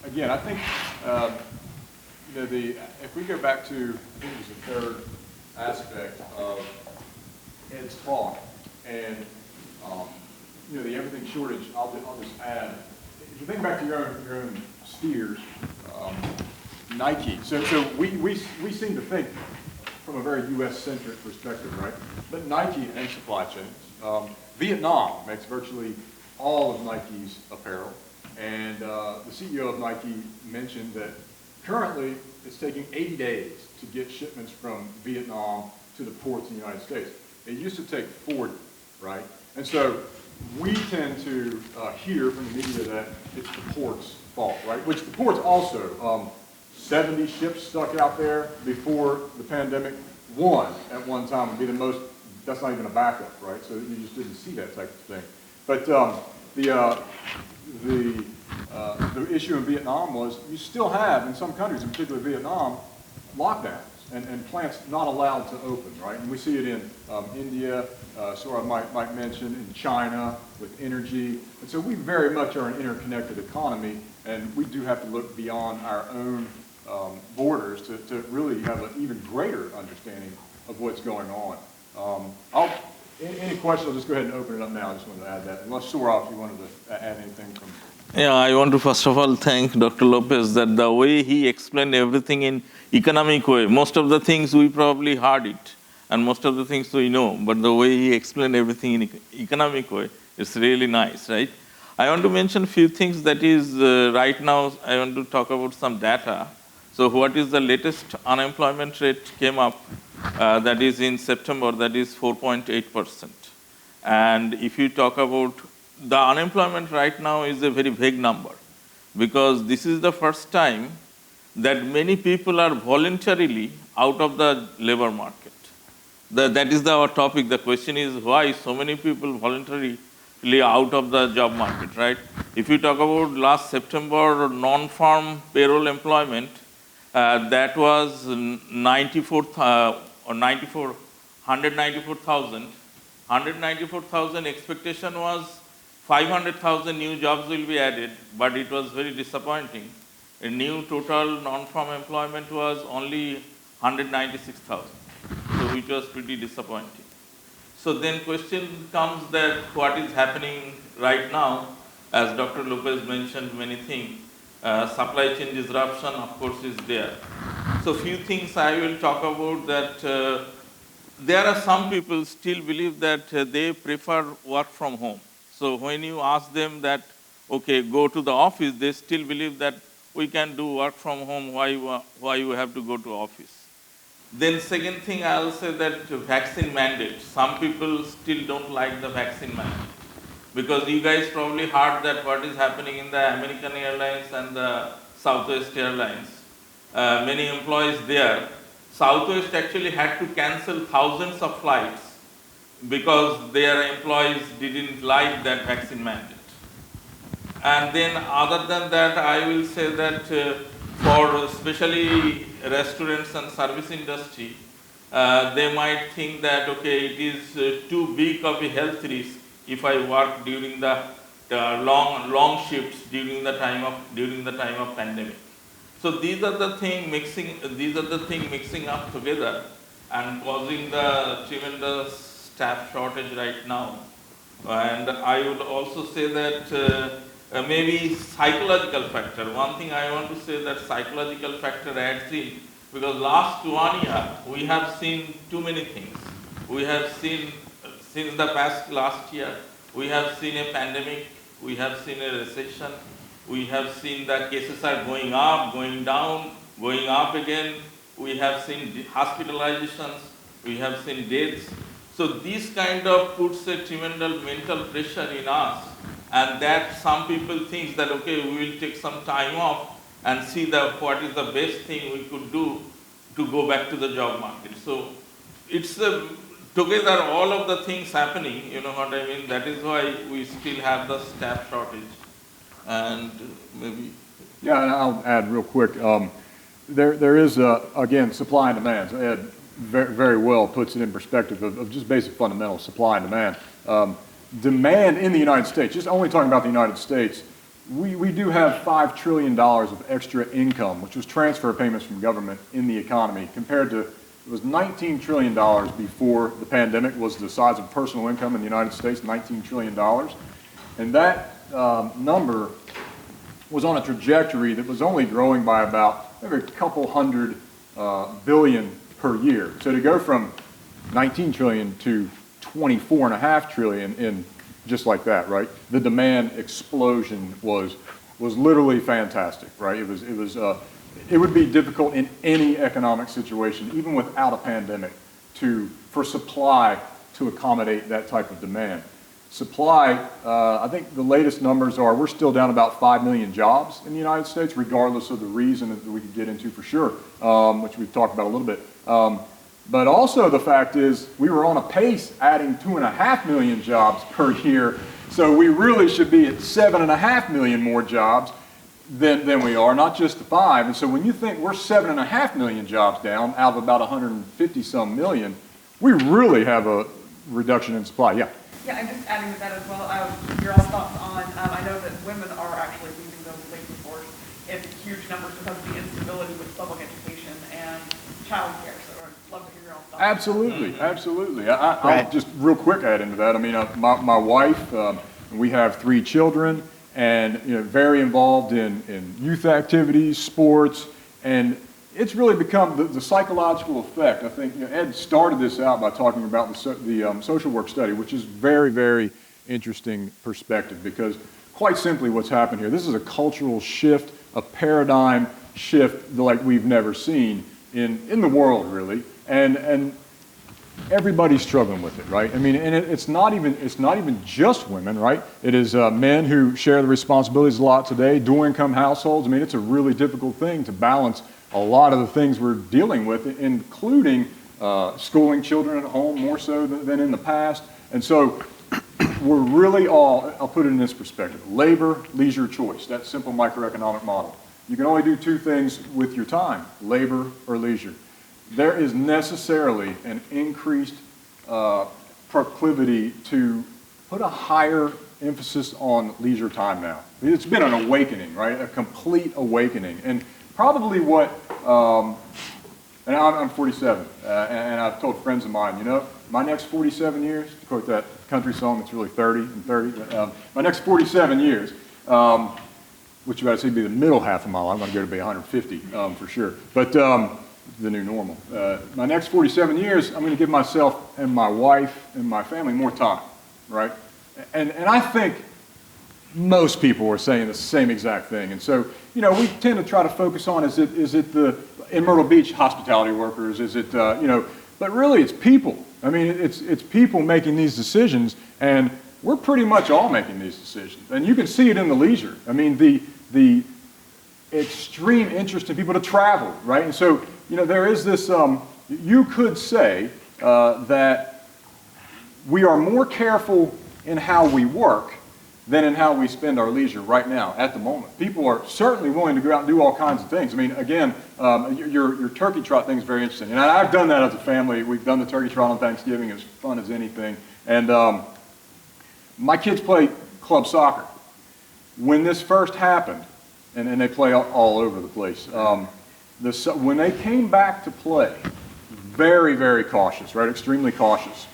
again, I think, if we go back to, I think it was the third aspect of Ed's talk, and, the everything shortage, I'll just add, if you think back to your own steers, Nike, so we seem to think from a very U.S.-centric perspective, right? But Nike and supply chains, Vietnam makes virtually all of Nike's apparel, and the CEO of Nike mentioned that currently it's taking 80 days to get shipments from Vietnam to the ports in the United States. It used to take 40, right? And so we tend to hear from the media that it's the port's fault, right? Which the port's also, 70 ships stuck out there before the pandemic. One at one time would be the most, that's not even a backup, right? So you just didn't see that type of thing. But the issue in Vietnam was you still have, in some countries, in particular Vietnam, lockdowns and plants not allowed to open, right? And we see it in India, Sourav might mention, in China with energy. And so we very much are an interconnected economy, and we do have to look beyond our own borders to really have an even greater understanding of what's going on. Any questions, I'll just go ahead and open it up now. I just wanted to add that. Unless Sourav, if you wanted to add anything from... Yeah, I want to first of all thank Dr. Lopez that the way he explained everything in economic way, most of the things we probably heard it, and most of the things we know, but the way he explained everything in economic way, it's really nice, right? I want to mention a few things that is right now, I want to talk about some data. So what is the latest unemployment rate came up, that is in September, that is 4.8%. And if you talk about the unemployment right now is a very vague number, because this is the first time that many people are voluntarily out of the labor market. That is our topic. The question is why so many people voluntarily out of the job market, right? If you talk about last September non-farm payroll employment, that was 194,000. 194,000 expectation was 500,000 new jobs will be added, but it was very disappointing. A new total non-farm employment was only 196,000, so which was pretty disappointing. So then question comes that what is happening right now, as Dr. Lopez mentioned many things, supply chain disruption of course is there. So few things I will talk about that there are some people still believe that they prefer work from home. So when you ask them that, okay, go to the office, they still believe that we can do work from home, why you have to go to office. Then second thing I'll say that vaccine mandate. Some people still don't like the vaccine mandate. Because you guys probably heard that what is happening in the American Airlines and the Southwest Airlines. Many employees there, Southwest actually had to cancel thousands of flights because their employees didn't like that vaccine mandate. And then other than that, I will say that for especially restaurants and service industry, they might think that, okay, it is too big of a health risk if I work during the long shifts during the time of pandemic. So these are the things mixing up together and causing the tremendous staff shortage right now. And I would also say that maybe psychological factor. One thing I want to say that psychological factor adds in, because last 1 year we have seen too many things. We have seen since the past last year, we have seen a pandemic, we have seen a recession, we have seen that cases are going up, going down, going up again. We have seen hospitalizations, we have seen deaths. So this kind of puts a tremendous mental pressure in us, and that some people think that, okay, we will take some time off and see what is the best thing we could do to go back to the job market. So it's together all of the things happening, you know what I mean? That is why we still have the staff shortage. And maybe... Yeah, and I'll add real quick. There is, again, supply and demand. So Ed very well puts it in perspective of just basic fundamentals, supply and demand. Demand in the United States, just only talking about the United States, we do have $5 trillion of extra income, which was transfer payments from government in the economy, compared to, it was $19 trillion before the pandemic was the size of personal income in the United States, $19 trillion. And that number was on a trajectory that was only growing by about maybe a couple hundred billion per year. So to go from 19 trillion to 24.5 trillion in just like that, right? The demand explosion was literally fantastic, right? It would be difficult in any economic situation, even without a pandemic, for supply to accommodate that type of demand. Supply, I think the latest numbers are we're still down about 5 million jobs in the United States, regardless of the reason that we could get into for sure, which we've talked about a little bit. But also the fact is we were on a pace adding 2.5 million jobs per year, so we really should be at 7.5 million more jobs than we are, not just the 5. And so when you think we're 7.5 million jobs down out of about 150 some million, we really have a reduction in supply. Yeah. Yeah, and just adding to that as well, your all's thoughts on, I know that women are actually leaving the labor force in huge numbers because of the instability with public education and childcare. So I'd love to hear your all's thoughts. Absolutely, absolutely. I'll just real quick add into that. I mean, my wife, we have 3 children, and very involved in youth activities, sports, and it's really become the psychological effect. I think Ed started this out by talking about the social work study, which is very, very interesting perspective, because quite simply what's happened here, this is a cultural shift, a paradigm shift like we've never seen in the world, really, and everybody's struggling with it, right? I mean, and it's not even just women, right? It is men who share the responsibilities a lot today, dual income households. I mean, it's a really difficult thing to balance a lot of the things we're dealing with, including schooling children at home more so than in the past. And so we're really I'll put it in this perspective, labor, leisure, choice, that simple microeconomic model. You can only do 2 things with your time, labor or leisure. There is necessarily an increased proclivity to put a higher emphasis on leisure time now. It's been an awakening, right? A complete awakening. And probably what, and I'm 47, and I've told friends of mine, my next 47 years, to quote that country song that's really 30 and 30, my next 47 years, which would actually be the middle half of my life, I'm going to go to be 150 for sure, but the new normal. My next 47 years, I'm going to give myself and my wife and my family more time, right? And I think most people are saying the same exact thing. And so, we tend to try to focus on, is it the, in Myrtle Beach, hospitality workers, is it, but really it's people. I mean, it's people making these decisions, and we're pretty much all making these decisions. And you can see it in the leisure. I mean, the extreme interest in people to travel, right? And so, there is this, you could say that we are more careful in how we work than in how we spend our leisure right now, at the moment. People are certainly willing to go out and do all kinds of things. I mean, again, your turkey trot thing is very interesting. And I've done that as a family. We've done the turkey trot on Thanksgiving. It was fun as anything. And my kids play club soccer. When this first happened, and they play all over the place, when they came back to play, very, very cautious, right? Extremely cautious.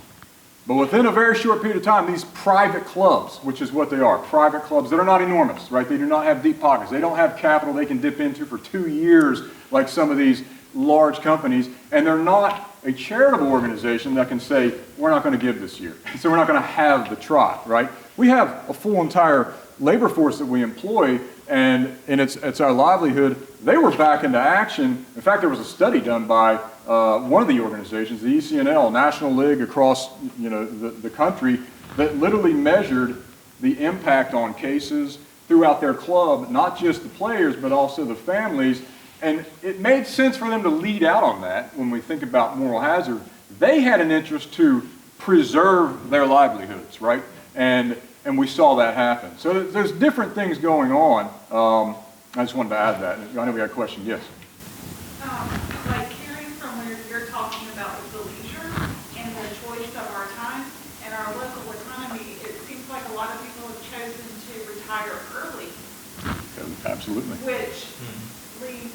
But within a very short period of time, these private clubs, which is what they are, private clubs that are not enormous, right? They do not have deep pockets. They don't have capital they can dip into for 2 years like some of these large companies. And they're not a charitable organization that can say, we're not going to give this year. So we're not going to have the trot, right? We have a full entire labor force that we employ, and it's our livelihood. They were back into action. In fact, there was a study done by one of the organizations, the ECNL, National League across the country, that literally measured the impact on cases throughout their club, not just the players, but also the families. And it made sense for them to lead out on that when we think about moral hazard. They had an interest to preserve their livelihoods, right? And we saw that happen. So there's different things going on. I just wanted to add that. I know we got a question. Yes? Like hearing from where you're talking about the leisure and the choice of our time and our local economy, it seems like a lot of people have chosen to retire early Absolutely. which leaves,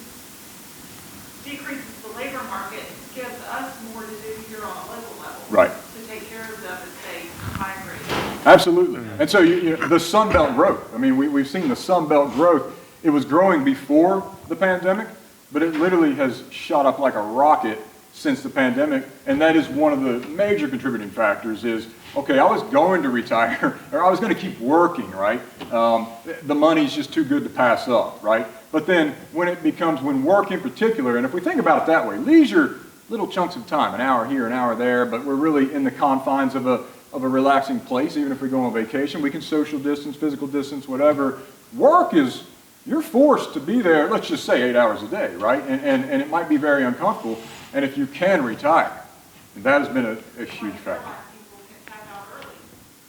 decreases the labor market, gives us more to do here on a local level. Right. To take care of them as they migrate. Absolutely. And so the Sun Belt growth, I mean, we've seen the Sun Belt growth. It was growing before the pandemic, but it literally has shot up like a rocket since the pandemic. And that is one of the major contributing factors is, okay, I was going to retire, or I was going to keep working, right? The money's just too good to pass up, right? But then when work in particular, and if we think about it that way, leisure, little chunks of time, an hour here, an hour there, but we're really in the confines of a relaxing place. Even if we go on vacation, we can social distance, physical distance, whatever. Work is, you're forced to be there, let's just say 8 hours a day, right? And it might be very uncomfortable. And if you can retire, that has been a huge factor. People can tap out early.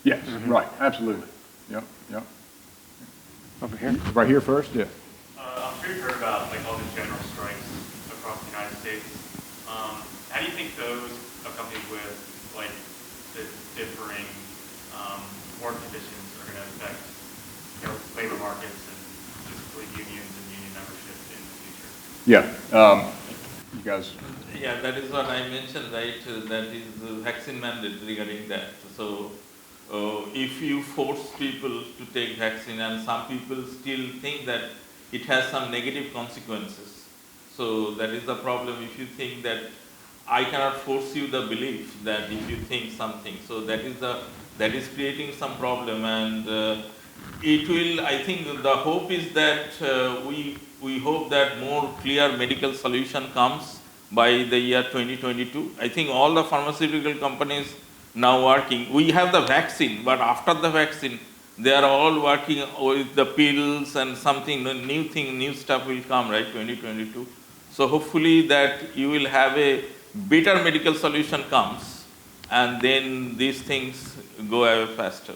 Yes, right, absolutely. Yep. Over here. Right here first, yeah. I'm sure you've heard about like all the general strikes across the United States. How do you think those accompanied with like the differing work conditions are going to affect labor markets and specifically unions and union membership in the future? Yeah, you guys. Yeah, that is what I mentioned, right? That is the vaccine mandate regarding that. So if you force people to take vaccine, and some people still think that it has some negative consequences. So that is the problem. If you think that I cannot force you the belief that if you think something, so that is creating some problem, and it will. I think the hope is that we hope that more clear medical solution comes by the year 2022. I think all the pharmaceutical companies now working. We have the vaccine, but after the vaccine, they are all working with the pills and something new stuff will come, right? 2022. So hopefully that you will have a better medical solution comes, and then these things go away faster.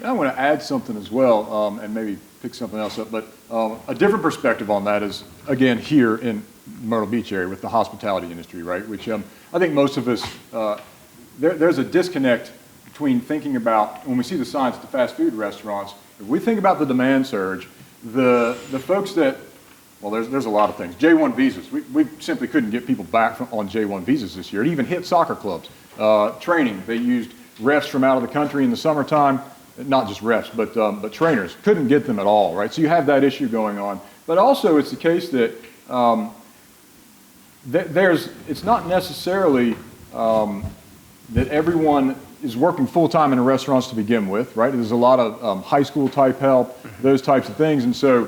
I want to add something as well, and maybe pick something else up, but a different perspective on that is, again, here in Myrtle Beach area with the hospitality industry, right? Which I think most of us, there's a disconnect between thinking about, when we see the signs at the fast food restaurants, if we think about the demand surge, the folks that, well, there's a lot of things. J1 visas, we simply couldn't get people back on J1 visas this year. It even hit soccer clubs. Training, they used refs from out of the country in the summertime, not just refs, but trainers. Couldn't get them at all, right? So you have that issue going on. But also it's the case that it's not necessarily that everyone is working full-time in the restaurants to begin with, right? There's a lot of high school type help, those types of things. And so,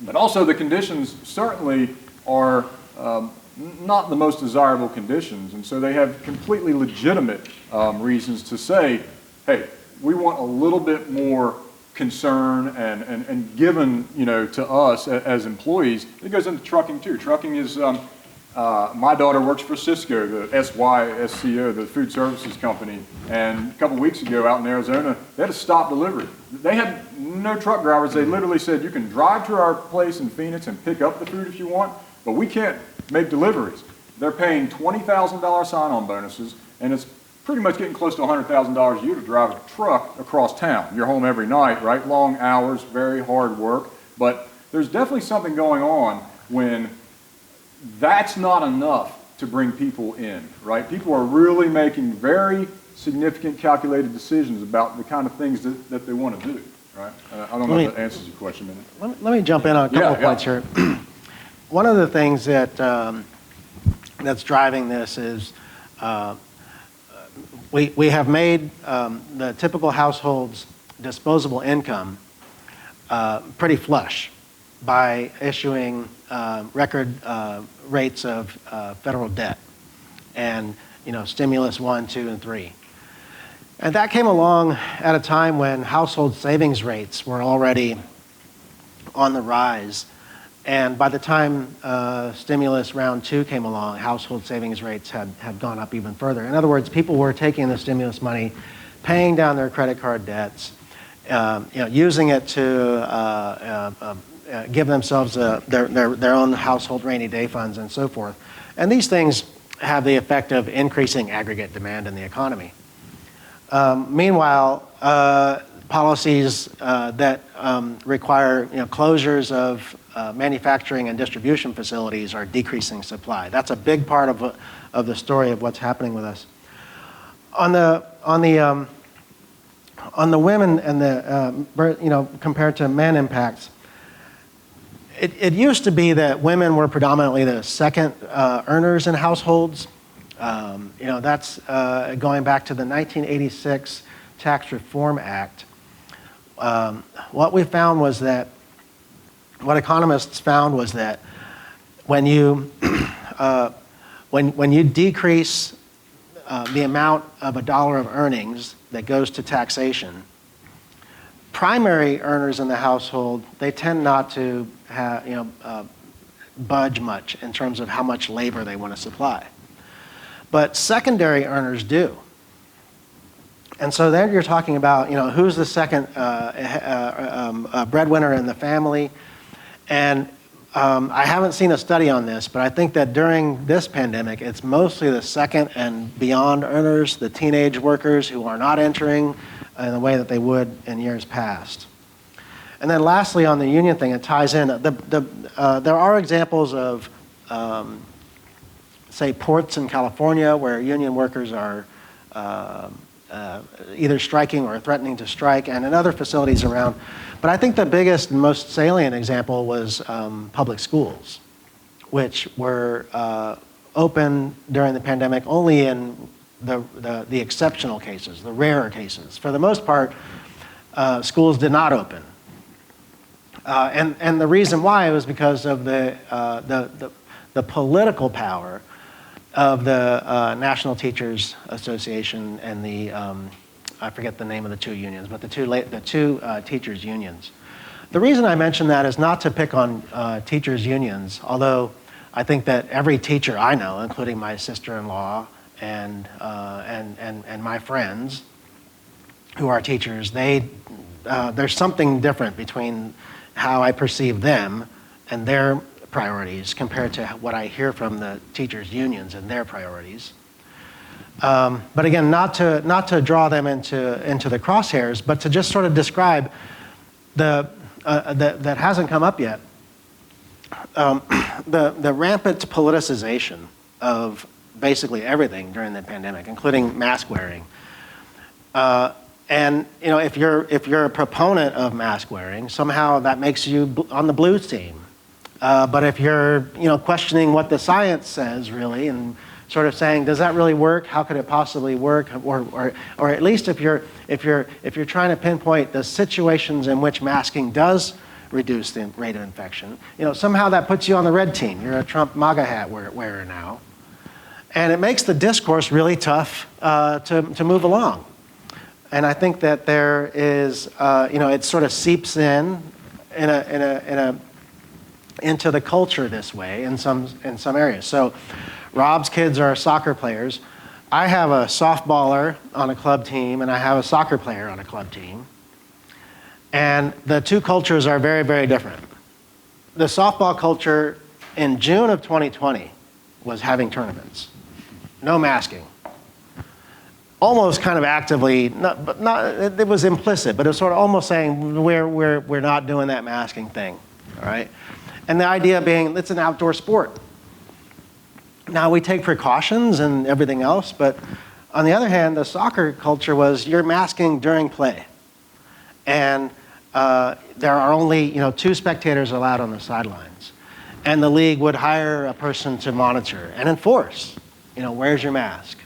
but also the conditions certainly are not the most desirable conditions. And so they have completely legitimate reasons to say, hey, we want a little bit more concern and given, to us as employees. It goes into trucking too. Trucking is, my daughter works for Cisco, the SYSCO, the food services company, and a couple weeks ago out in Arizona, they had to stop delivery. They had no truck drivers. They literally said, you can drive to our place in Phoenix and pick up the food if you want, but we can't make deliveries. They're paying $20,000 sign-on bonuses, and it's pretty much getting close to $100,000 a year to drive a truck across town. You're home every night, right? Long hours, very hard work, but there's definitely something going on when that's not enough to bring people in, right? People are really making very significant calculated decisions about the kind of things that they want to do, right? I don't know if that answers your question. Let me jump in on a couple of points here. One of the things that that's driving this is we have made the typical household's disposable income pretty flush by issuing record rates of federal debt and stimulus 1, 2, and 3. And that came along at a time when household savings rates were already on the rise. And by the time stimulus round 2 came along, household savings rates had gone up even further. In other words, people were taking the stimulus money, paying down their credit card debts, using it to give themselves their own household rainy day funds and so forth. And these things have the effect of increasing aggregate demand in the economy. Meanwhile, policies that require closures of manufacturing and distribution facilities are decreasing supply. That's a big part of the story of what's happening with us. On the women and the compared to men impacts, it used to be that women were predominantly the second earners in households. That's going back to the 1986 Tax Reform Act. What economists found was that when you decrease the amount of a dollar of earnings that goes to taxation, primary earners in the household, they tend not to budge much in terms of how much labor they want to supply. But secondary earners do. And so then you're talking about, who's the second breadwinner in the family. And I haven't seen a study on this, but I think that during this pandemic, it's mostly the second and beyond earners, the teenage workers who are not entering in the way that they would in years past. And then lastly, on the union thing, it ties in. There are examples of, say, ports in California where union workers are either striking or threatening to strike, and in other facilities around. But I think the biggest and most salient example was public schools, which were open during the pandemic only in the exceptional cases, the rarer cases. For the most part, schools did not open. And the reason why was because of the political power of the National Teachers Association and the I forget the name of the two unions, but the two teachers unions. The reason I mention that is not to pick on teachers unions, although I think that every teacher I know, including my sister-in-law and my friends who are teachers, there's something different between how I perceive them and their priorities compared to what I hear from the teachers unions and their priorities. But again, not to draw them into the crosshairs, but to just sort of describe that hasn't come up yet. The rampant politicization of basically everything during the pandemic, including mask wearing. And if you're a proponent of mask wearing, somehow that makes you on the blues team. But if you're questioning what the science says really and sort of saying, does that really work? How could it possibly work? Or at least if you're trying to pinpoint the situations in which masking does reduce the rate of infection, somehow that puts you on the red team. You're a Trump MAGA hat wearer now. And it makes the discourse really tough to move along. And I think that there is, it sort of seeps into the culture this way in some areas. So Rob's kids are soccer players. I have a softballer on a club team, and I have a soccer player on a club team. And the two cultures are very, very different. The softball culture in June of 2020 was having tournaments. No masking. Almost kind of actively, it was implicit, but it was sort of almost saying we're not doing that masking thing, all right? And the idea being it's an outdoor sport. Now we take precautions and everything else, but on the other hand, the soccer culture was you're masking during play. And there are only 2 spectators allowed on the sidelines. And the league would hire a person to monitor and enforce, where's your mask?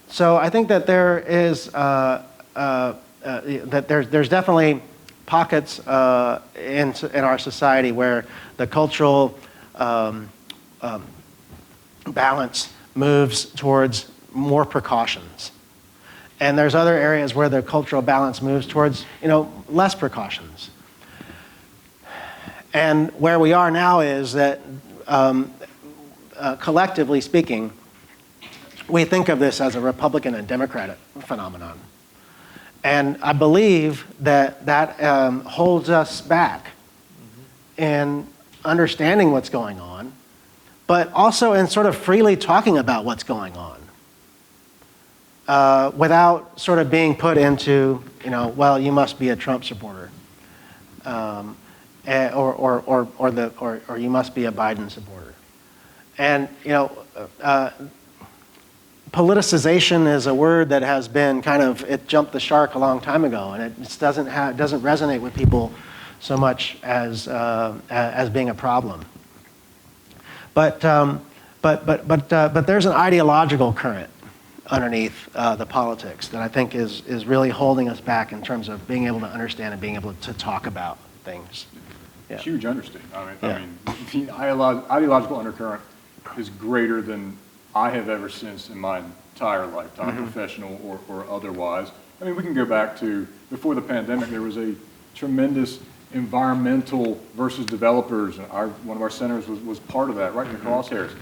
So I think that there is there's definitely pockets in our society where the cultural balance moves towards more precautions. And there's other areas where the cultural balance moves towards, less precautions. And where we are now is that, collectively speaking, we think of this as a Republican and Democratic phenomenon. And I believe that holds us back in understanding what's going on, but also in sort of freely talking about what's going on. without sort of being put into, well, you must be a Trump supporter, or you must be a Biden supporter. And politicization is a word that has been it jumped the shark a long time ago, and it just doesn't resonate with people so much as being a problem. But there's an ideological current underneath the politics that I think is really holding us back in terms of being able to understand and being able to talk about things. Yeah. Huge understatement. I mean, the ideological undercurrent is greater than I have ever sensed in my entire lifetime, professional or otherwise. I mean, we can go back to before the pandemic. There was a tremendous environmental versus developers. One of our centers was part of that, right in the crosshairs.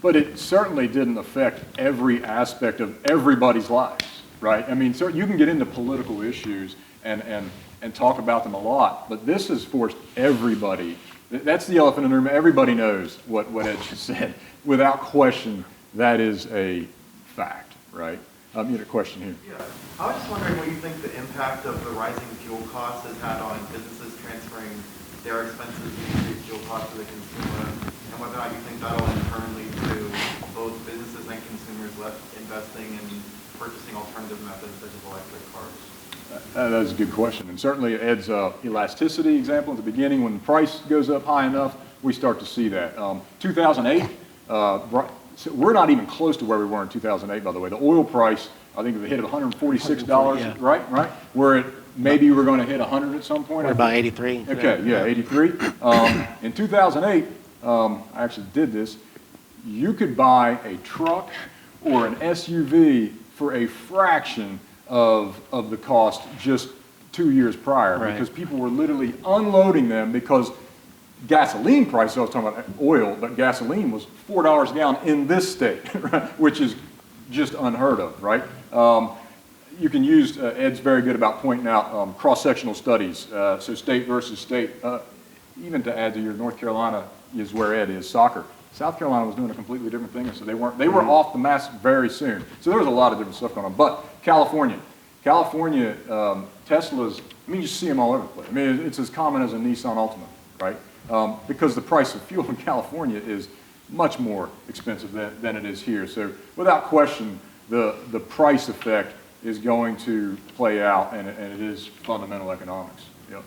But it certainly didn't affect every aspect of everybody's lives, right? I mean, you can get into political issues and talk about them a lot, but this has forced everybody. That's the elephant in the room. Everybody knows what Ed just said. Without question, that is a fact, right? You had a question here. Yeah, I was just wondering what you think the impact of the rising fuel costs has had on businesses transferring their expenses and increased fuel costs to the consumer, and whether or not you think that'll in turn lead to both businesses and consumers investing in purchasing alternative methods such as electric cars. That's a good question. And certainly Ed's elasticity example at the beginning, when the price goes up high enough, we start to see that. 2008, so we're not even close to where we were in 2008, by the way. The oil price, I think, hit $146, yeah. right? Where maybe we're going to hit 100 at some point. We're about 83. Okay, yeah, 83. In 2008, I actually did this. You could buy a truck or an SUV for a fraction of the cost just 2 years prior, right, because people were literally unloading them because gasoline price, I was talking about oil, but gasoline was $4 a gallon in this state, right? Which is just unheard of, right? You can use, Ed's very good about pointing out cross-sectional studies, so state versus state. Even to add to your North Carolina is where Ed is, soccer. South Carolina was doing a completely different thing, so they were off the map very soon. So there was a lot of different stuff going on. But California, Teslas, I mean, you see them all over the place. I mean, it's as common as a Nissan Altima, right? Because the price of fuel in California is much more expensive than it is here. So without question, the price effect is going to play out, and it is fundamental economics. Yep.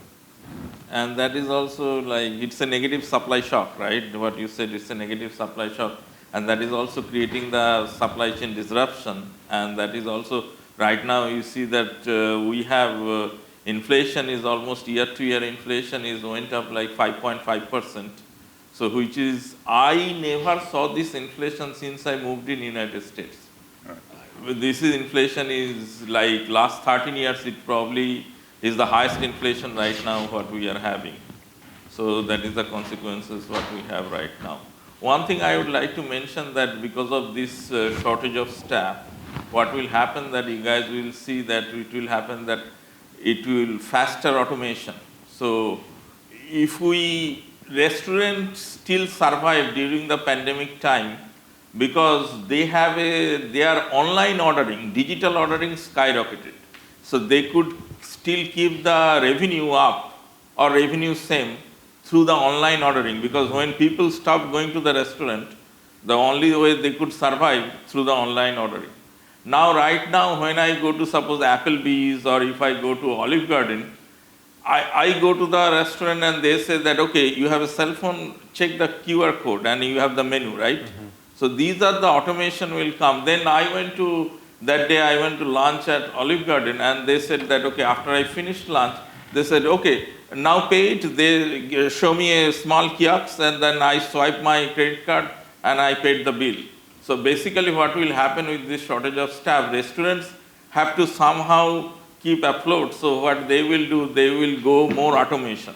And that is also like, it's a negative supply shock, right? What you said, it's a negative supply shock. And that is also creating the supply chain disruption. And that is also, right now you see that we have inflation is almost year-to-year inflation is went up like 5.5%. So which is, I never saw this inflation since I moved in United States. Right. This is inflation is like last 13 years, it probably is the highest inflation right now what we are having. So that is the consequences what we have right now. One thing I would like to mention that because of this shortage of staff, what will happen that you guys will see that it will happen that it will faster automation. So if restaurants still survive during the pandemic time because they are online ordering, digital ordering skyrocketed. So they could still keep the revenue up or revenue same through the online ordering, because when people stopped going to the restaurant, the only way they could survive through the online ordering. Now, right now, when I go to suppose Applebee's or if I go to Olive Garden, I go to the restaurant and they say that, okay, you have a cell phone, check the QR code and you have the menu, right? Mm-hmm. So these are the automation will come. Then that day I went to lunch at Olive Garden and they said that, okay, after I finished lunch, they said, okay, now pay it. They show me a small kiosk and then I swipe my credit card and I paid the bill. So basically what will happen with this shortage of staff, restaurants have to somehow keep afloat. So what they will do, they will go more automation.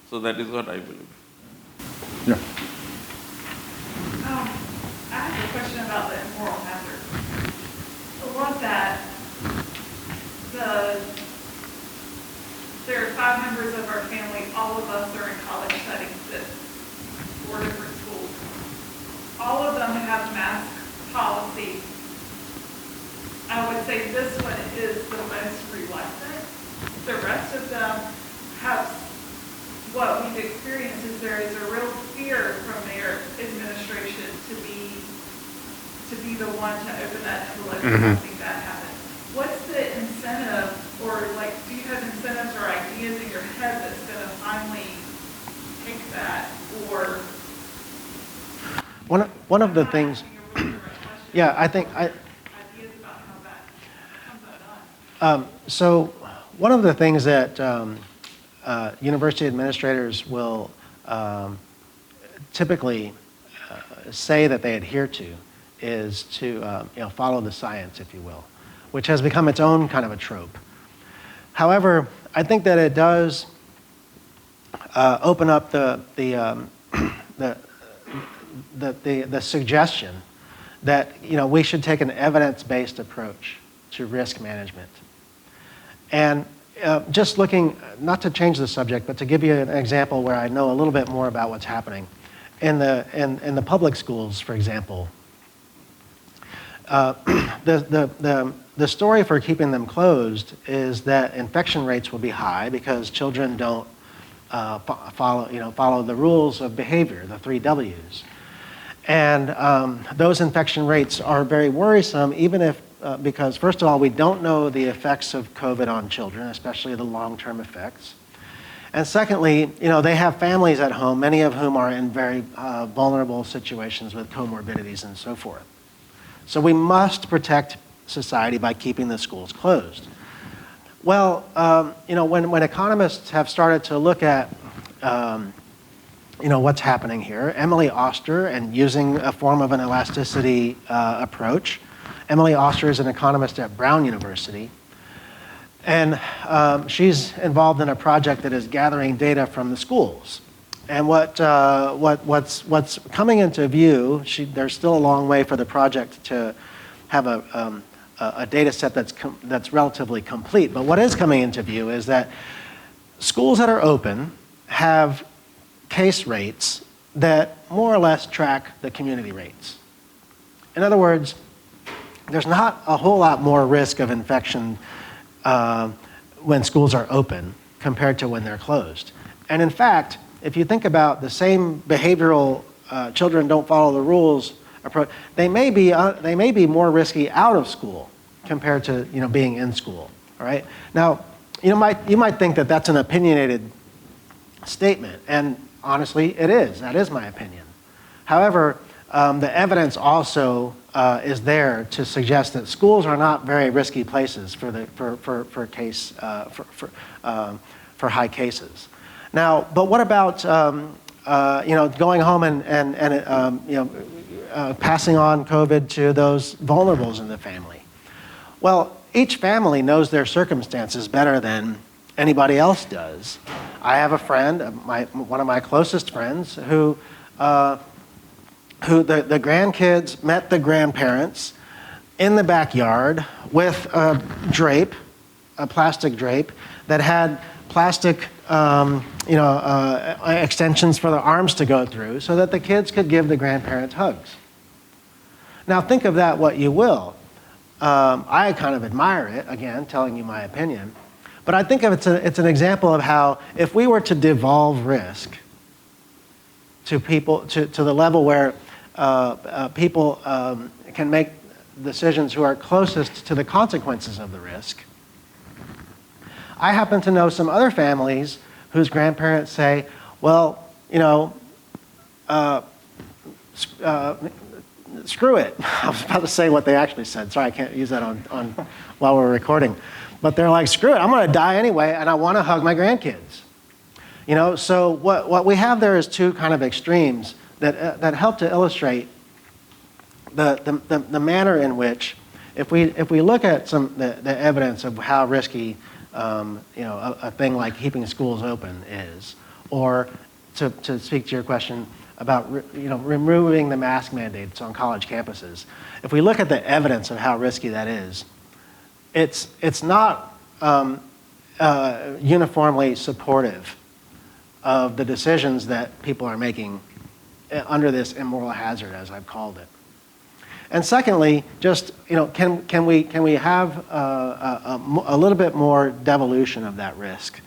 So that is what I believe. Yeah. I have a question about the immoral hazard. So was that there are 5 members of our family, all of us are in college settings at 4 different schools. All of them have mask policies. I would say this one is the most reluctant. The rest of them have, what we've experienced is there is a real fear from their administration to be the one to open that envelope if something bad happens. What's the incentive, or like, do you have incentives or ideas in your head that's going to finally take that, or? One of the things, yeah, I think ideas about how that comes undone. so one of the things that university administrators will typically say that they adhere to is to follow the science, if you will, which has become its own kind of a trope. However, I think that it does open up the suggestion that we should take an evidence-based approach to risk management. And just looking, not to change the subject, but to give you an example where I know a little bit more about what's happening. In the public schools, for example, the story for keeping them closed is that infection rates will be high because children don't follow the rules of behavior, the 3 W's. And those infection rates are very worrisome, even if, because first of all, we don't know the effects of COVID on children, especially the long-term effects. And secondly, they have families at home, many of whom are in very vulnerable situations with comorbidities and so forth. So we must protect society by keeping the schools closed. Well, when economists have started to look at what's happening here, Emily Oster, and using a form of an elasticity approach. Emily Oster is an economist at Brown University, and she's involved in a project that is gathering data from the schools. And what's coming into view, there's still a long way for the project to have a data set that's relatively complete, but what is coming into view is that schools that are open have case rates that more or less track the community rates. In other words, there's not a whole lot more risk of infection when schools are open compared to when they're closed. And in fact, if you think about the same behavioral children don't follow the rules approach, they may be more risky out of school compared to being in school. All right. Now, you might think that that's an opinionated statement, and honestly, it is. That is my opinion. However, the evidence also is there to suggest that schools are not very risky places for high cases. Now, but what about going home and passing on COVID to those vulnerables in the family? Well, each family knows their circumstances better than anybody else does. I have a friend, one of my closest friends, who the grandkids met the grandparents in the backyard with a plastic drape that had plastic extensions for the arms to go through so that the kids could give the grandparents hugs. Now think of that what you will. I kind of admire it, again, telling you my opinion. But I think it's an example of how if we were to devolve risk to people, to the level where people can make decisions who are closest to the consequences of the risk. I happen to know some other families whose grandparents say, well, screw it. I was about to say what they actually said. Sorry, I can't use that on while we're recording. But they're like, screw it, I'm going to die anyway, and I want to hug my grandkids. So what we have there is two kind of extremes that help to illustrate the manner in which, if we look at the evidence of how risky a thing like keeping schools open is, or to speak to your question about removing the mask mandates on college campuses, if we look at the evidence of how risky that is, it's not uniformly supportive of the decisions that people are making under this immoral hazard, as I've called it. And secondly, just, can we have a little bit more devolution of that risk?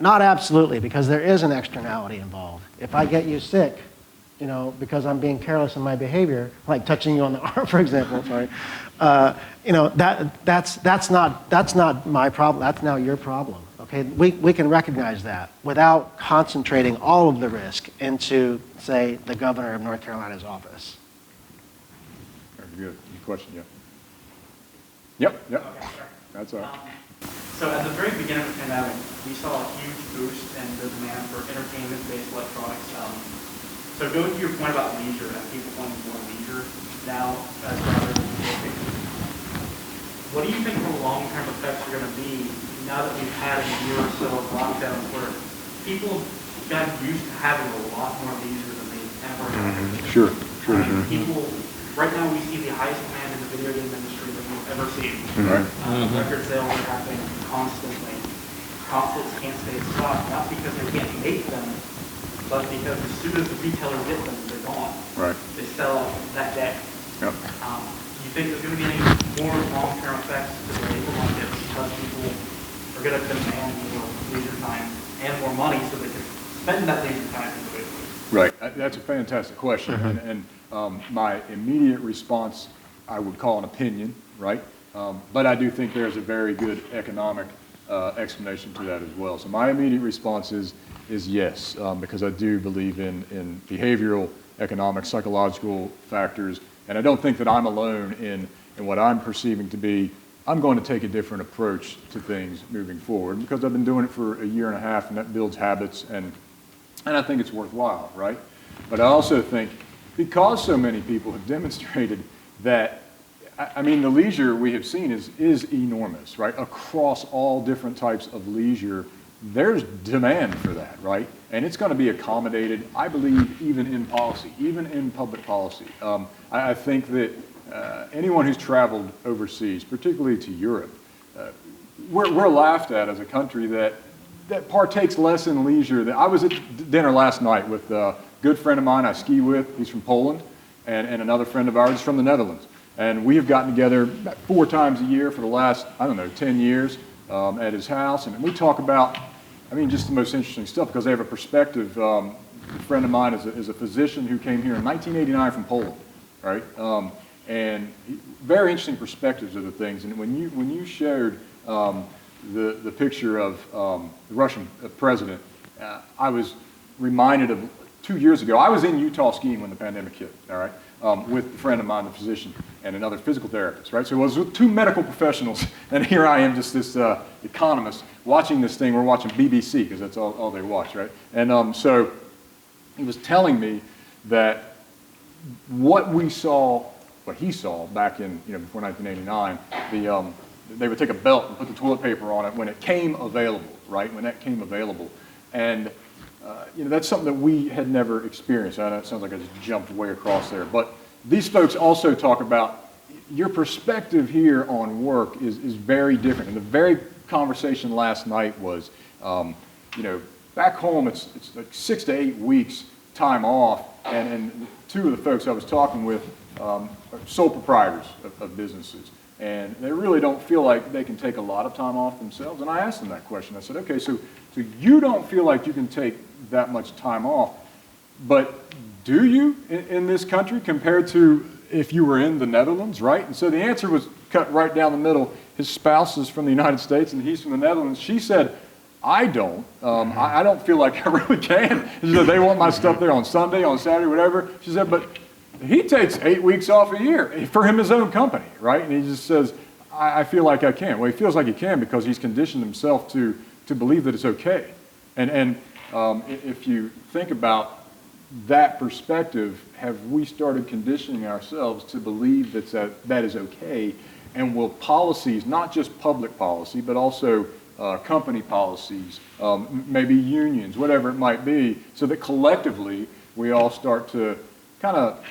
Not absolutely, because there is an externality involved. If I get you sick, because I'm being careless in my behavior, like touching you on the arm, for example, sorry, that's not my problem. That's now your problem. Okay, we can recognize that without concentrating all of the risk into, say, the governor of North Carolina's office. Very good. Any question? Yeah. Yep. Okay, sure. That's all right. So at the very beginning of the pandemic, we saw a huge boost in the demand for entertainment-based electronics. So going to your point about leisure and people wanting more leisure now as rather than working, what do you think the long-term effects are going to be now that we've had a year or so of lockdowns where people got used to having a lot more leisure than they ever had? Sure. People, right now we see the highest demand in the video game industry that we've ever seen. Right. Record sales are happening constantly. Consoles can't stay in stock, not because they can't make them, but because as soon as the retailer gets them, they're gone. Right. They sell out that day. Yep. Do you think there's going to be any more long-term effects to the labor market because people are going to demand more leisure time and more money so they can spend that leisure time individually? Right. That's a fantastic question. And my immediate response, I would call an opinion, right? But I do think there's a very good economic explanation to that as well. So my immediate response is yes, because I do believe in behavioral, economic, psychological factors. And I don't think that I'm alone in what I'm perceiving to be, I'm going to take a different approach to things moving forward because I've been doing it for a year and a half, and that builds habits, and I think it's worthwhile, right? But I also think because so many people have demonstrated that, I mean, the leisure we have seen is enormous, right? Across all different types of leisure, there's demand for that, right? And it's going to be accommodated, I believe, even in policy, even in public policy. I think that anyone who's traveled overseas, particularly to Europe, we're laughed at as a country that partakes less in leisure. I was at dinner last night with a good friend of mine I ski with. He's from Poland, and another friend of ours from the Netherlands. And we have gotten together about 4 times a year for the last, 10 years at his house. And we talk about, just the most interesting stuff because they have a perspective. A friend of mine is a physician who came here in 1989 from Poland, right? And very interesting perspectives of the things. And when you showed the picture of the Russian president, I was reminded of 2 years ago. I was in Utah skiing when the pandemic hit, all right, with a friend of mine, the physician, and another physical therapist, right? So it was with 2 medical professionals, and here I am, just this economist, watching this thing. We're watching BBC, because that's all they watch, right? And so he was telling me that what he saw back in, before 1989, they would take a belt and put the toilet paper on it when it came available, right? When that came available. And that's something that we had never experienced. I know it sounds like I just jumped way across there. But these folks also talk about your perspective here on work is very different. And the very conversation last night was, back home it's like 6 to 8 weeks time off. And 2 of the folks I was talking with are sole proprietors of businesses. And they really don't feel like they can take a lot of time off themselves. And I asked them that question. I said, okay, so you don't feel like you can take that much time off, but do you in this country compared to if you were in the Netherlands, right? And so the answer was cut right down the middle. His spouse is from the United States and he's from the Netherlands. She said, I don't. I don't feel like I really can. She said, they want my stuff there on Sunday, on Saturday, whatever. She said, but he takes 8 weeks off a year for his own company, right? And he just says, I feel like I can. Well, he feels like he can because he's conditioned himself to believe that it's okay. And if you think about that perspective, have we started conditioning ourselves to believe that is okay? And will policies, not just public policy, but also company policies, maybe unions, whatever it might be, so that collectively we all start to kind of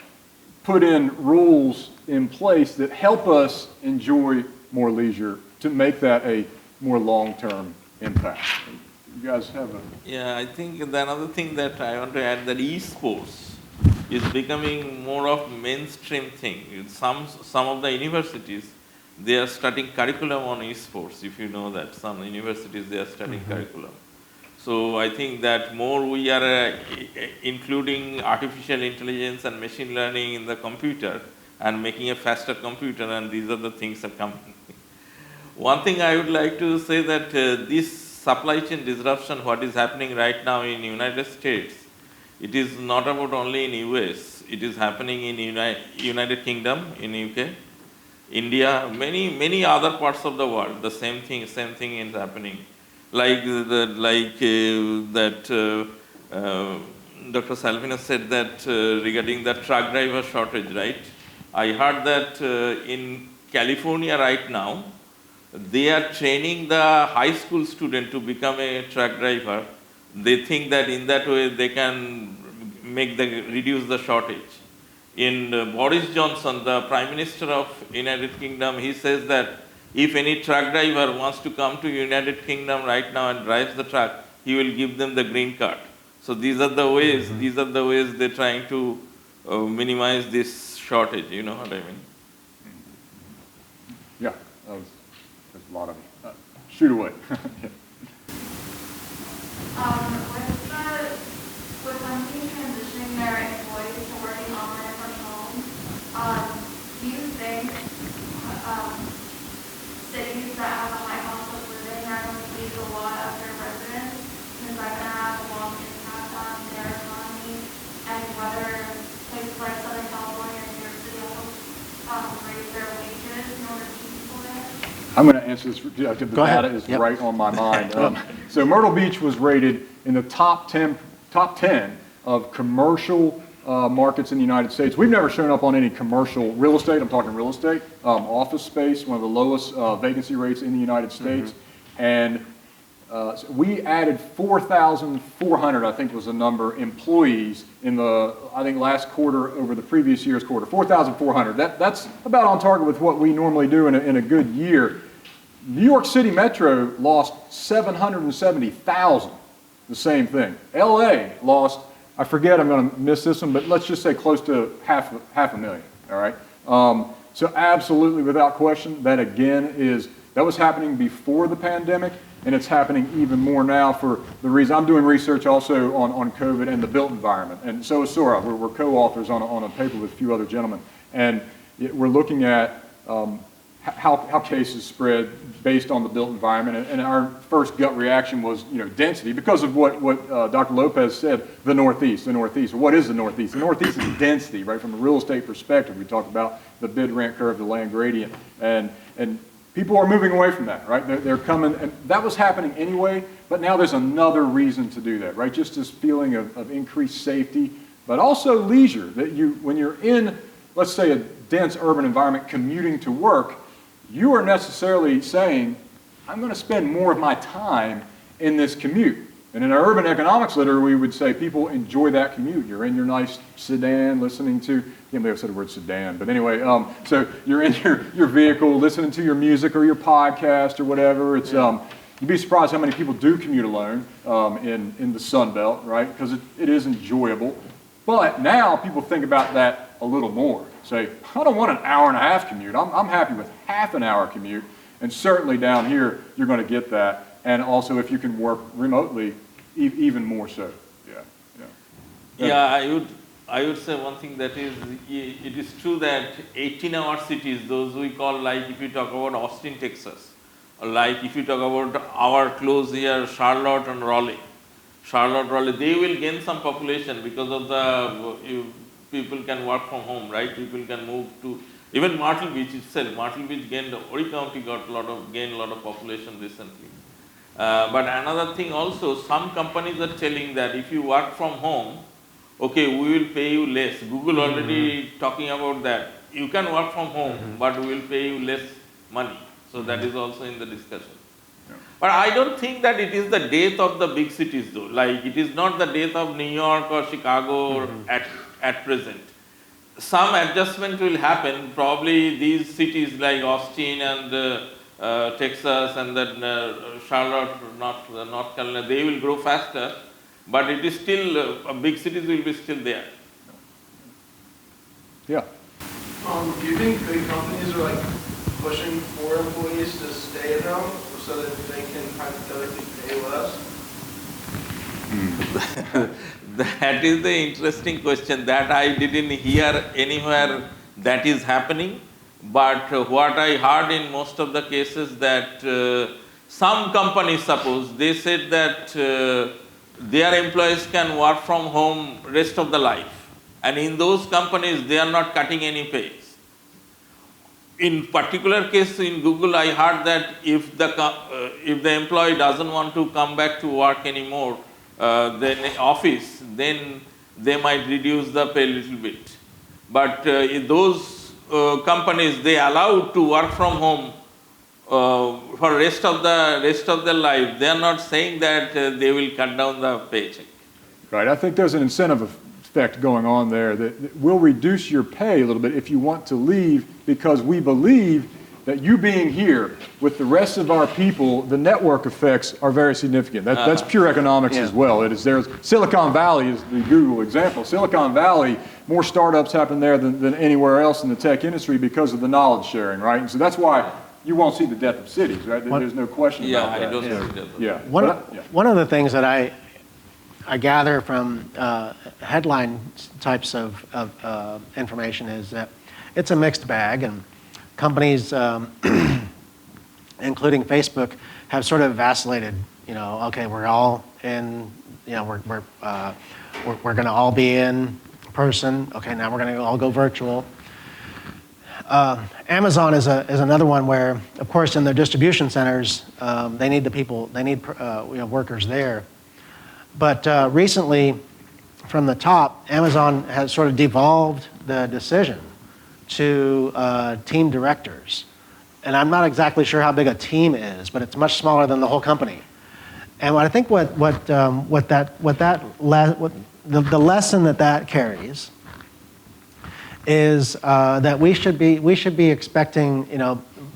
put in rules in place that help us enjoy more leisure to make that a more long-term impact. You guys have a... Yeah, I think the another thing that I want to add, that eSports is becoming more of mainstream thing. Some of the universities, they are studying curriculum on eSports, if you know that. Some universities, they are studying curriculum. So I think that more we are including artificial intelligence and machine learning in the computer and making a faster computer, and these are the things that come. One thing I would like to say that this supply chain disruption, what is happening right now in United States, it is not about only in US, it is happening in United Kingdom, in UK, India, many other parts of the world. The same thing is happening. Like Dr. Salvino said that regarding the truck driver shortage, right? I heard that in California right now, they are training the high school student to become a truck driver. They think that in that way they can reduce the shortage. In Boris Johnson, the Prime Minister of United Kingdom, he says that if any truck driver wants to come to United Kingdom right now and drives the truck, he will give them the green card. So these are the ways, they're trying to minimize this shortage, you know what I mean? Yeah, there's a lot of it. Shoot away. With companies transitioning their employees to working online from home, do you think cities that have a high cost of living are going to lose a lot of their residents, and is that going to have a long impact on their economy, and whether places like Southern California and New York City will raise their wages in order to keep people there? I'm going to answer this. The Go ahead. data is Yep. right on my mind. So Myrtle Beach was rated in the top 10 of commercial markets in the United States. We've never shown up on any commercial real estate. I'm talking real estate, office space, one of the lowest vacancy rates in the United States. And so we added 4,400, I think was the number, employees in the, I think last quarter over the previous year's quarter, 4,400. That's about on target with what we normally do in a good year. New York City Metro lost 770,000, the same thing. LA lost, I forget, I'm going to miss this one, but let's just say close to half a million, all right? So absolutely, without question, that was happening before the pandemic, and it's happening even more now for the reason, I'm doing research also on COVID and the built environment, and so is Sourav. We're co-authors on a paper with a few other gentlemen, and we're looking at how cases spread based on the built environment, and our first gut reaction was, density, because of what Dr. Lopez said, the Northeast. What is the Northeast? The Northeast is density, right? From a real estate perspective, we talked about the bid-rent curve, the land gradient, and people are moving away from that, right? They're coming, and that was happening anyway, but now there's another reason to do that, right? Just this feeling of increased safety, but also leisure, that when you're in, let's say, a dense urban environment commuting to work, you are necessarily saying, I'm going to spend more of my time in this commute. And in our urban economics literature, we would say people enjoy that commute. You're in your nice sedan listening to, you may have said the word sedan, but anyway, so you're in your vehicle listening to your music or your podcast or whatever. It's you'd be surprised how many people do commute alone in the Sun Belt, right? Because it is enjoyable. But now people think about that a little more. Say, I don't want an hour and a half commute. I'm happy with half an hour commute. And certainly down here, you're going to get that. And also if you can work remotely, even more so. Yeah, I would say one thing that is, it is true that 18-hour cities, those we call, like if you talk about Austin, Texas, or like if you talk about our close here, Charlotte and Raleigh, they will gain some population because of the people can work from home, right? People can move to, even Myrtle Beach itself. Myrtle Beach Horry County gained a lot of population recently. But another thing also, some companies are telling that if you work from home, okay, we will pay you less. Google already talking about that. You can work from home, but we will pay you less money. So that is also in the discussion. But I don't think that it is the death of the big cities though. Like it is not the death of New York or Chicago at present. Some adjustment will happen. Probably these cities like Austin and Texas and then Charlotte, North Carolina, they will grow faster. But it is still, big cities will be still there. Yeah. Do you think big companies are like pushing for employees to stay at home so that they can hypothetically pay less? That is the interesting question that I didn't hear anywhere that is happening. But what I heard in most of the cases that some companies, suppose, they said that their employees can work from home rest of the life. And in those companies, they are not cutting any pays. In particular case in Google, I heard that if the employee doesn't want to come back to work anymore, then office, then they might reduce the pay a little bit. But in those companies, they allow to work from home for rest of their life. They are not saying that they will cut down the paycheck. Right. I think there's an incentive effect going on there that will reduce your pay a little bit if you want to leave, because we believe that you being here with the rest of our people, the network effects are very significant. That's pure economics as well. There's Silicon Valley is the Google example. Silicon Valley, more startups happen there than anywhere else in the tech industry because of the knowledge sharing, right? And so that's why you won't see the death of cities, right? There's no question about that. I don't see that. One of the things that I gather from headline types of information is that it's a mixed bag, and companies, including Facebook, have sort of vacillated. Okay, we're all in. We're going to all be in person. Okay, now we're going to all go virtual. Amazon is another one where, of course, in their distribution centers, they need the people. They need workers there. But recently, from the top, Amazon has sort of devolved the decision to team directors. And I'm not exactly sure how big a team is, but it's much smaller than the whole company. And I think the lesson that carries is that we should be expecting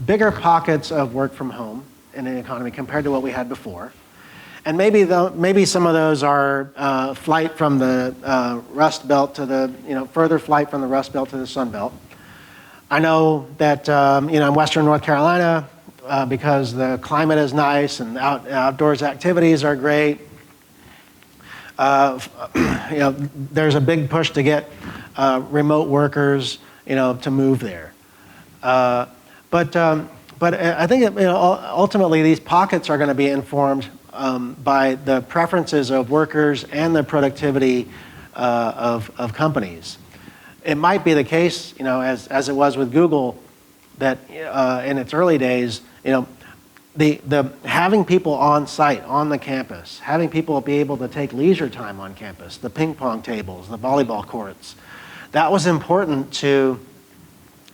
bigger pockets of work from home in an economy compared to what we had before. And maybe some of those are flight from the Rust Belt to the further flight from the Rust Belt to the Sun Belt. I know that in Western North Carolina, because the climate is nice and outdoors activities are great, there's a big push to get remote workers to move there. But I think ultimately these pockets are going to be informed by the preferences of workers and the productivity of companies. It might be the case, as it was with Google, that in its early days, the having people on site, on the campus, having people be able to take leisure time on campus, the ping pong tables, the volleyball courts, that was important to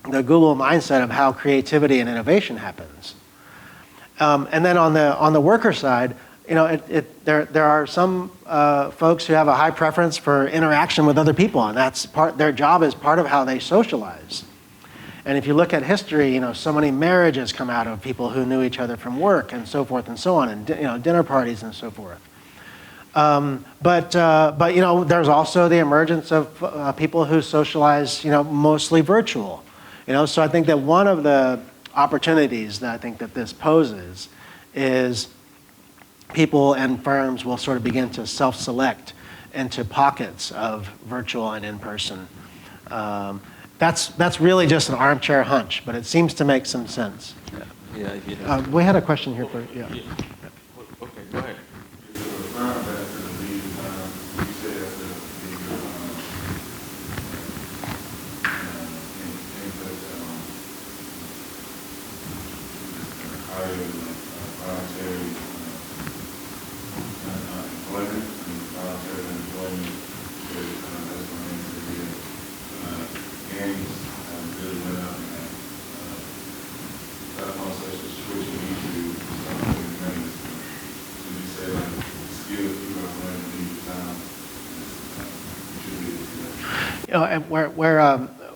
the Google mindset of how creativity and innovation happens. And then on the worker side, there are some folks who have a high preference for interaction with other people, and that's their job is part of how they socialize. And if you look at history, so many marriages come out of people who knew each other from work and so forth and so on, and dinner parties and so forth. But there's also the emergence of people who socialize, mostly virtual. So I think that one of the opportunities that I think that this poses is people and firms will sort of begin to self-select into pockets of virtual and in-person. That's really just an armchair hunch, but it seems to make some sense. We had a question here for Okay, go ahead.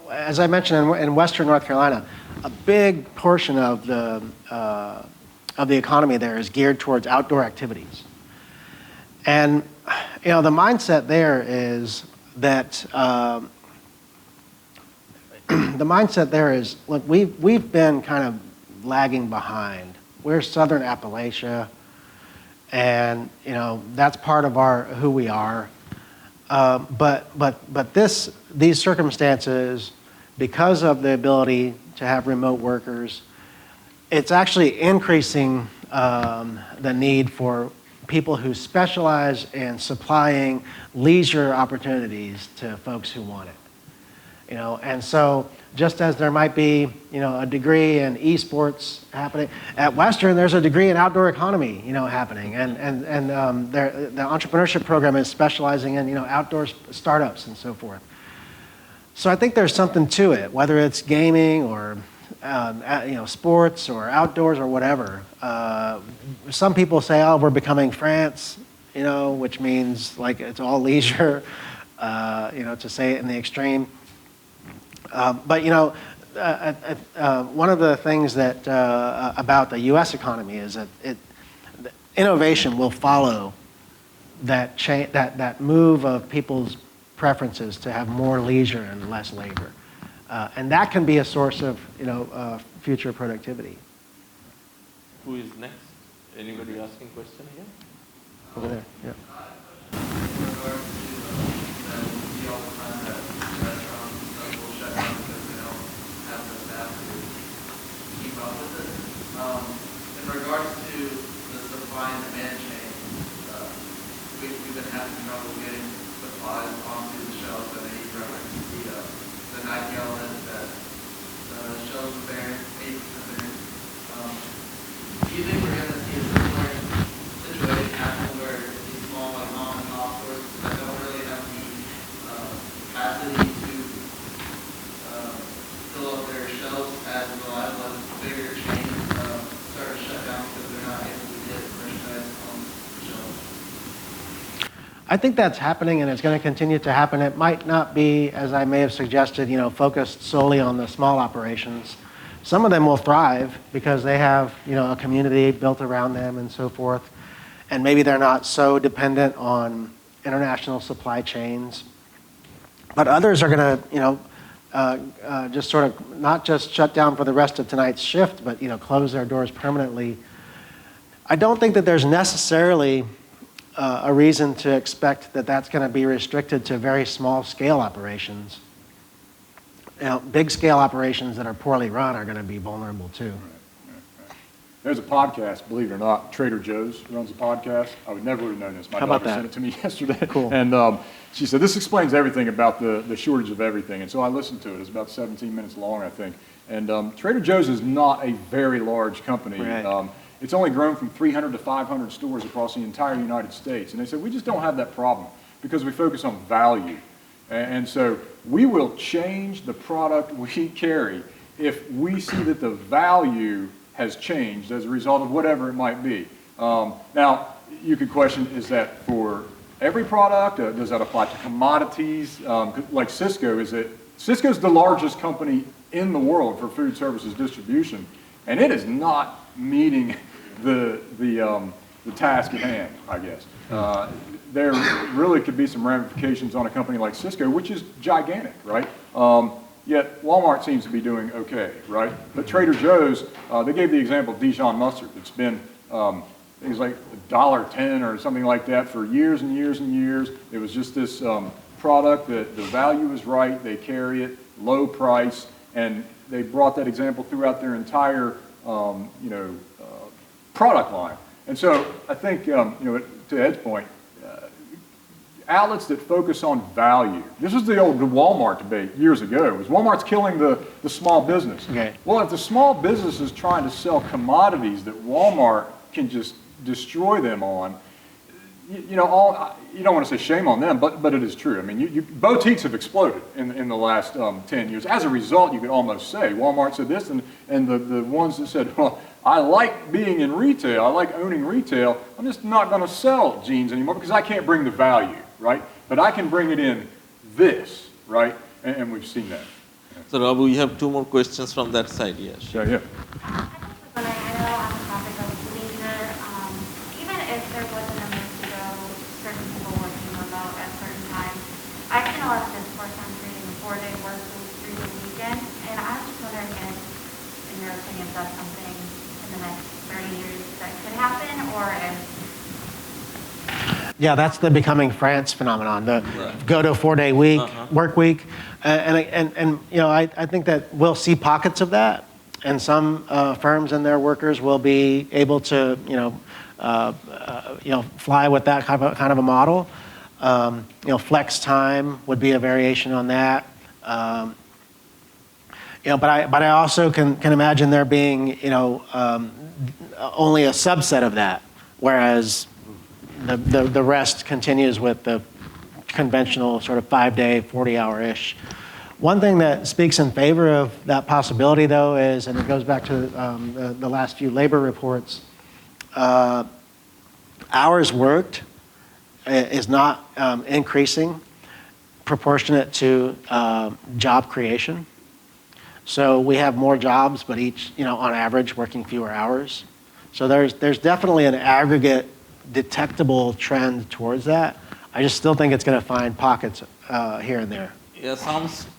As I mentioned, in Western North Carolina, a big portion of the economy there is geared towards outdoor activities. And the mindset there is that the mindset there is, look, we've been kind of lagging behind. We're Southern Appalachia, and that's part of who we are. But these circumstances, because of the ability to have remote workers, it's actually increasing the need for people who specialize in supplying leisure opportunities to folks who want it. And so just as there might be, a degree in eSports happening, at Western there's a degree in outdoor economy, happening, and the entrepreneurship program is specializing in, outdoor startups and so forth. So I think there's something to it, whether it's gaming or sports or outdoors or whatever. Some people say, oh, we're becoming France, which means like it's all leisure, to say it in the extreme. But one of the things that about the U.S. economy is that innovation will follow that move of people's preferences to have more leisure and less labor, and that can be a source of future productivity. Who is next? Anybody asking question here? Over there, yeah. In regards to the supply and demand chain, we've been having trouble getting supplies onto the shelves. I know you referenced the Nike element that the shelves are bare, 8% bare. Do you think we're going to see a similar situation happen where these small like mom and pop stores that don't really have the capacity to fill up their shelves as reliable as bigger chains start to shut down because they're not able to get merchandise on the shelves? I think that's happening, and it's going to continue to happen. It might not be, as I may have suggested, focused solely on the small operations. Some of them will thrive because they have, a community built around them and so forth, and maybe they're not so dependent on international supply chains. But others are going to, just sort of not just shut down for the rest of tonight's shift, but close their doors permanently. I don't think that there's necessarily a reason to expect that that's going to be restricted to very small scale operations. Big scale operations that are poorly run are going to be vulnerable too. There's a podcast, believe it or not, Trader Joe's runs a podcast. I would never have known this. My daughter sent it to me yesterday. Cool. And she said, this explains everything about the shortage of everything. And so I listened to it. It's about 17 minutes long, I think. And Trader Joe's is not a very large company. Right. It's only grown from 300 to 500 stores across the entire United States. And they said, we just don't have that problem because we focus on value. And so we will change the product we carry if we see that the value has changed as a result of whatever it might be. Now, you could question, is that for every product? Does that apply to commodities? Like Cisco, Cisco's the largest company in the world for food services distribution, and it is not meeting the task at hand, I guess. There really could be some ramifications on a company like Cisco, which is gigantic, right? Yet Walmart seems to be doing okay, right? But Trader Joe's, they gave the example of Dijon mustard. It's been, it was like $1.10 or something like that for years and years and years. It was just this product that the value is right, they carry it, low price, and they brought that example throughout their entire, product line. And so I think, to Ed's point, outlets that focus on value. This was the old Walmart debate years ago. It was Walmart's killing the small business. Okay. Well, if the small business is trying to sell commodities that Walmart can just destroy them on, you don't want to say shame on them, but it is true. I mean, boutiques have exploded in the last 10 years. As a result, you could almost say Walmart said this, and the ones that said, well, I like being in retail, I like owning retail, I'm just not going to sell jeans anymore because I can't bring the value, right? But I can bring it in this, right? And we've seen that. So, Rob, we have two more questions from that side, yes. So, yeah. But I know on the topic of leisure, even if there wasn't a move to go certain people working remote at certain times, I've seen a lot of this part-time trading, 4-day work week, 3-day weekend, and in your opinion, if that's something in the next 30 years that could happen, or if... Yeah, that's the becoming France phenomenon, the go to a 4-day week, work week. And you know, I think that we'll see pockets of that, and some firms and their workers will be able to, fly with that kind of a model. Flex time would be a variation on that. But I also can imagine there being, only a subset of that, whereas the rest continues with the conventional sort of 5-day, 40-hour-ish. One thing that speaks in favor of that possibility, though, is, and it goes back to the last few labor reports, hours worked is not increasing proportionate to job creation. So we have more jobs, but each, on average, working fewer hours. So there's definitely an aggregate detectable trend towards that. I just still think it's going to find pockets here and there. Yeah,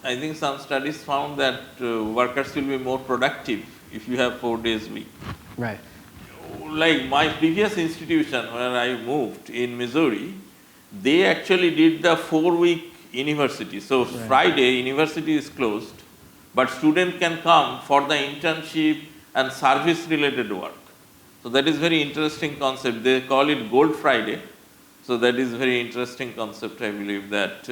I think some studies found that workers will be more productive if you have 4 days a week. Right. Like my previous institution where I moved in Missouri, they actually did the 4-week university. So right. Friday, university is closed, but student can come for the internship and service-related work. So that is very interesting concept. They call it Gold Friday. So that is very interesting concept, I believe, that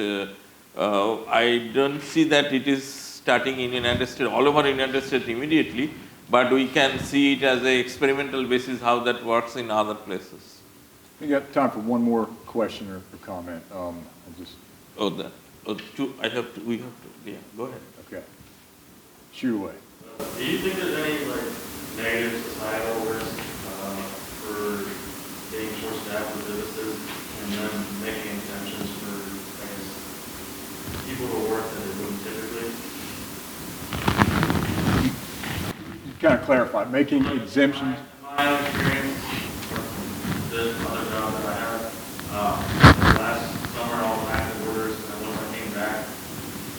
I don't see that it is starting in United States, all over United States immediately, but we can see it as an experimental basis how that works in other places. We got time for one more question or comment. We have to, yeah, go ahead. Okay. Shoot away. Do you think there's any negative societal risk for being short-staffed with businesses and then making exemptions for, people to work that they wouldn't typically? You kind of clarified, making exemptions. My own experience from this other job that I had, last summer I was active orders, and when I came back,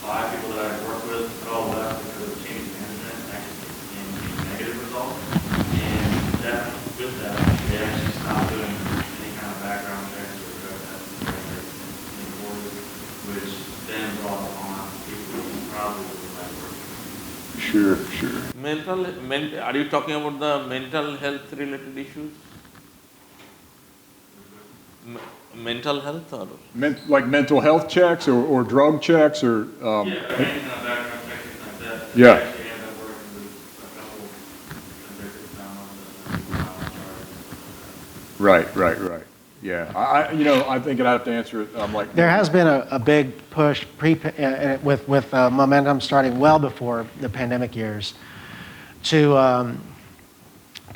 5 people that I worked with had all left because of change management and actually became negative results. And that, with that, they actually stopped doing any kind of background checks or drug tests in orders, which then brought upon people who probably would like work. Sure. Are you talking about the mental health related issues? Mental health or? Like mental health checks or drug checks or? Yeah, background checks like that. Yeah. I actually ended up working with a couple convicted felons. Right. Yeah, I think I'd have to answer it. There has been a big push with momentum starting well before the pandemic years to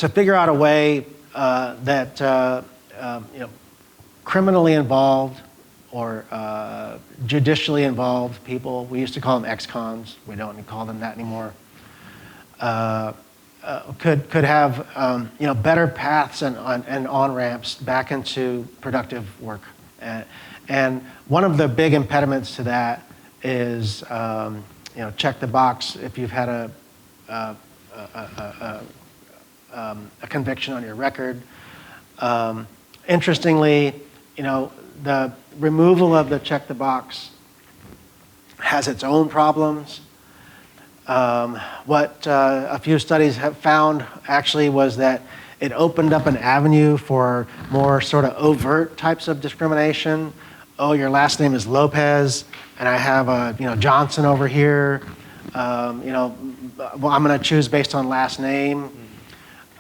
figure out a way that criminally involved or judicially involved people, we used to call them ex-cons, we don't call them that anymore, could have better paths and on-ramps back into productive work. And one of the big impediments to that is check the box if you've had a conviction on your record. Interestingly, the removal of the check the box has its own problems. What a few studies have found actually was that it opened up an avenue for more sort of overt types of discrimination. Oh, your last name is Lopez, and I have a Johnson over here. Well, I'm going to choose based on last name.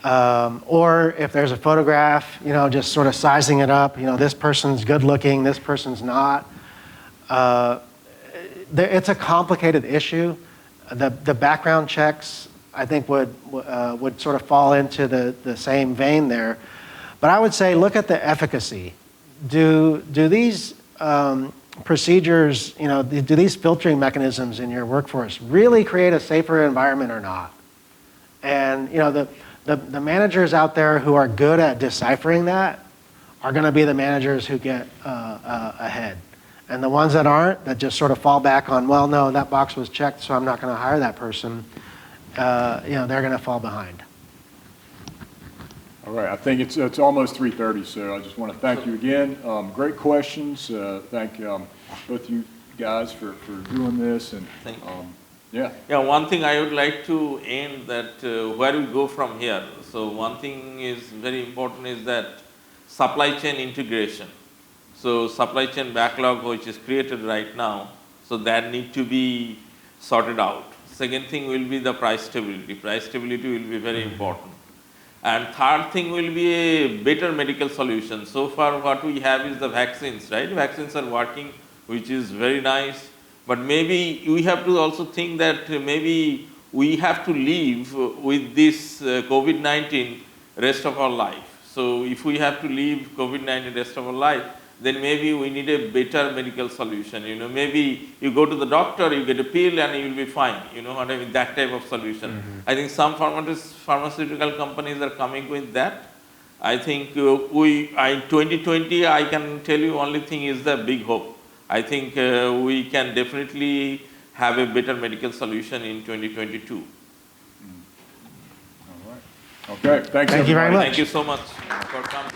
Or if there's a photograph, just sort of sizing it up. This person's good looking, this person's not. It's a complicated issue. The background checks, I think, would sort of fall into the same vein there. But I would say, look at the efficacy. Do these procedures, do these filtering mechanisms in your workforce really create a safer environment or not? And the managers out there who are good at deciphering that are going to be the managers who get ahead. And the ones that aren't, that just sort of fall back on, well, no, that box was checked, so I'm not going to hire that person, they're going to fall behind. All right, I think it's almost 3:30, so I just want to thank you again. Great questions. Thank both you guys for doing this, and Thank you. yeah. Yeah, one thing I would like to end that where we go from here. So one thing is very important is that supply chain integration. So supply chain backlog which is created right now, so that need to be sorted out. Second thing will be the price stability. Price stability will be very important. And third thing will be a better medical solution. So far what we have is the vaccines, right? Vaccines are working, which is very nice. But maybe we have to also think that maybe we have to live with this COVID-19 rest of our life. So if we have to live COVID-19 rest of our life, then maybe we need a better medical solution. Maybe you go to the doctor, you get a pill and you will be fine. What I mean, that type of solution. I think some pharmaceutical companies are coming with that. I think in 2020, I can tell you only thing is the big hope. I think we can definitely have a better medical solution in 2022. All right. Okay, thanks Thank you very everybody. much. Thank you so much for coming.